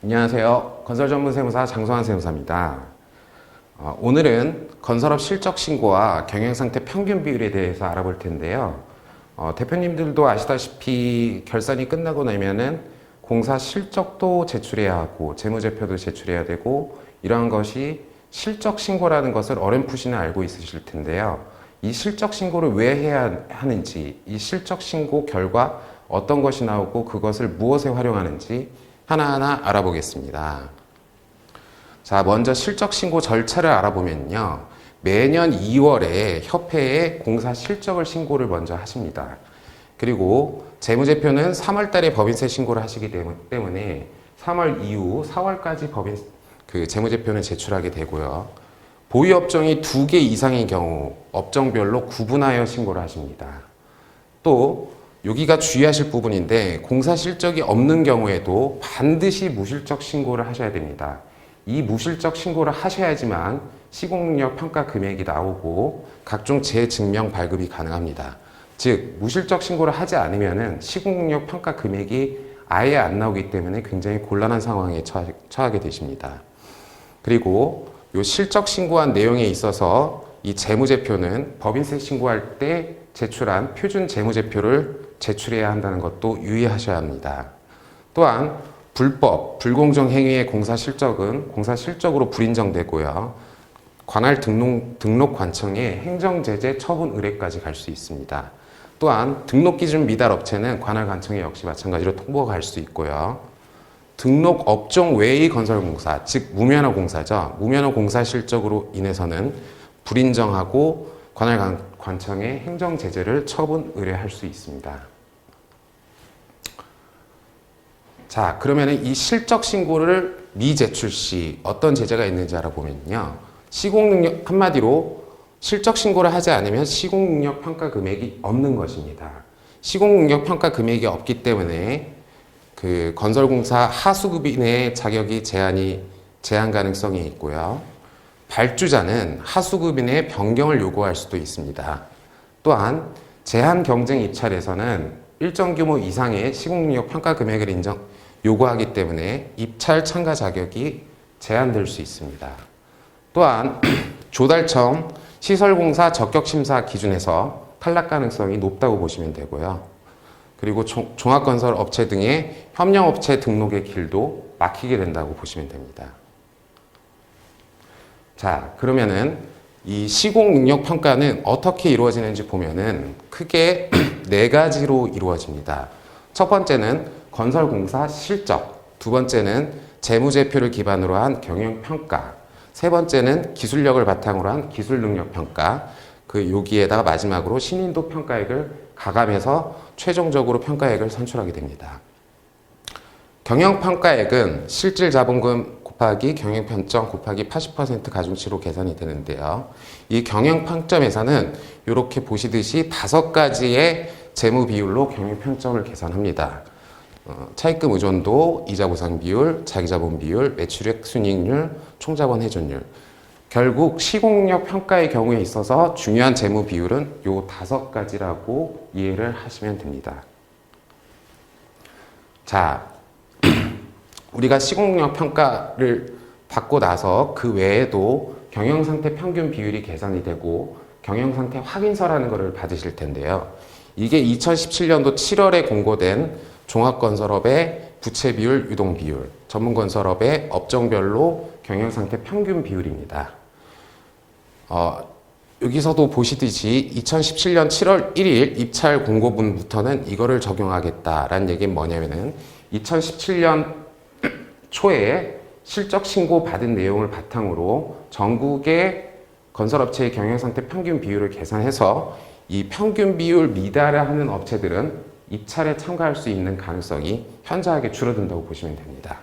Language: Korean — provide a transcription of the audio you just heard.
안녕하세요. 건설전문세무사 장소환 세무사입니다. 오늘은 건설업 실적 신고와 경영상태 평균 비율에 대해서 알아볼 텐데요. 대표님들도 아시다시피 결산이 끝나고 나면은 공사 실적도 제출해야 하고 재무제표도 제출해야 되고 이러한 것이 실적 신고라는 것을 어렴풋이는 알고 있으실 텐데요. 이 실적 신고를 왜 해야 하는지, 이 실적 신고 결과 어떤 것이 나오고 그것을 무엇에 활용하는지 하나하나 알아보겠습니다. 자, 먼저 실적 신고 절차를 알아보면요. 매년 2월에 협회에 공사 실적을 신고를 먼저 하십니다. 그리고 재무제표는 3월 달에 법인세 신고를 하시기 때문에 3월 이후 4월까지 재무제표는 제출하게 되고요. 보유 업종이 2개 이상인 경우 업종별로 구분하여 신고를 하십니다. 또 여기가 주의하실 부분인데 공사 실적이 없는 경우에도 반드시 무실적 신고를 하셔야 됩니다. 이 무실적 신고를 하셔야지만 시공능력 평가 금액이 나오고 각종 재증명 발급이 가능합니다. 즉 무실적 신고를 하지 않으면 시공능력 평가 금액이 아예 안 나오기 때문에 굉장히 곤란한 상황에 처하게 되십니다. 그리고 이 실적 신고한 내용에 있어서 이 재무제표는 법인세 신고할 때 제출한 표준 재무제표를 제출해야 한다는 것도 유의하셔야 합니다. 또한 불법, 불공정 행위의 공사 실적은 공사 실적으로 불인정되고요. 관할 등록 관청에 행정제재 처분 의뢰까지 갈 수 있습니다. 또한 등록 기준 미달 업체는 관할 관청에 역시 마찬가지로 통보가 갈 수 있고요. 등록 업종 외의 건설공사, 즉 무면허 공사죠. 무면허 공사 실적으로 인해서는 불인정하고 관할 관청에 행정제재를 처분 의뢰할 수 있습니다. 자, 그러면 이 실적 신고를 미제출 시 어떤 제재가 있는지 알아보면요. 시공능력, 한마디로 실적 신고를 하지 않으면 시공능력 평가 금액이 없는 것입니다. 시공능력 평가 금액이 없기 때문에 그 건설공사 하수급인의 자격이 제한 가능성이 있고요. 발주자는 하수급인의 변경을 요구할 수도 있습니다. 또한 제한 경쟁 입찰에서는 일정 규모 이상의 시공능력 평가 금액을 요구하기 때문에 입찰 참가 자격이 제한될 수 있습니다. 또한 조달청 시설공사 적격심사 기준에서 탈락 가능성이 높다고 보시면 되고요. 그리고 종합건설 업체 등의 협력업체 등록의 길도 막히게 된다고 보시면 됩니다. 자, 그러면은 이 시공능력 평가는 어떻게 이루어지는지 보면은 크게 4가지로 이루어집니다. 첫 번째는 건설공사 실적, 두 번째는 재무제표를 기반으로 한 경영평가, 세 번째는 기술력을 바탕으로 한 기술능력평가, 여기에다가 마지막으로 신인도 평가액을 가감해서 최종적으로 평가액을 산출하게 됩니다. 경영평가액은 실질자본금 곱하기 경영평점 곱하기 80% 가중치로 계산이 되는데요. 이 경영평점에서는 이렇게 보시듯이 5가지의 재무 비율로 경영평점을 계산합니다. 차입금 의존도, 이자 보상 비율, 자기자본 비율, 매출액 순이익률, 총자본 회전율. 결국 시공력 평가의 경우에 있어서 중요한 재무 비율은 이 5가지라고 이해를 하시면 됩니다. 자, 우리가 시공력 평가를 받고 나서 그 외에도 경영상태 평균 비율이 계산이 되고 경영상태 확인서라는 것을 받으실 텐데요. 이게 2017년도 7월에 공고된 종합건설업의 부채 비율, 유동 비율, 전문건설업의 업종별로 경영상태 평균 비율입니다. 여기서도 보시듯이 2017년 7월 1일 입찰 공고분부터는 이거를 적용하겠다라는 얘기는 뭐냐면은 2017년 초에 실적 신고 받은 내용을 바탕으로 전국의 건설업체의 경영상태 평균 비율을 계산해서 이 평균 비율 미달을 하는 업체들은 입찰에 참가할 수 있는 가능성이 현저하게 줄어든다고 보시면 됩니다.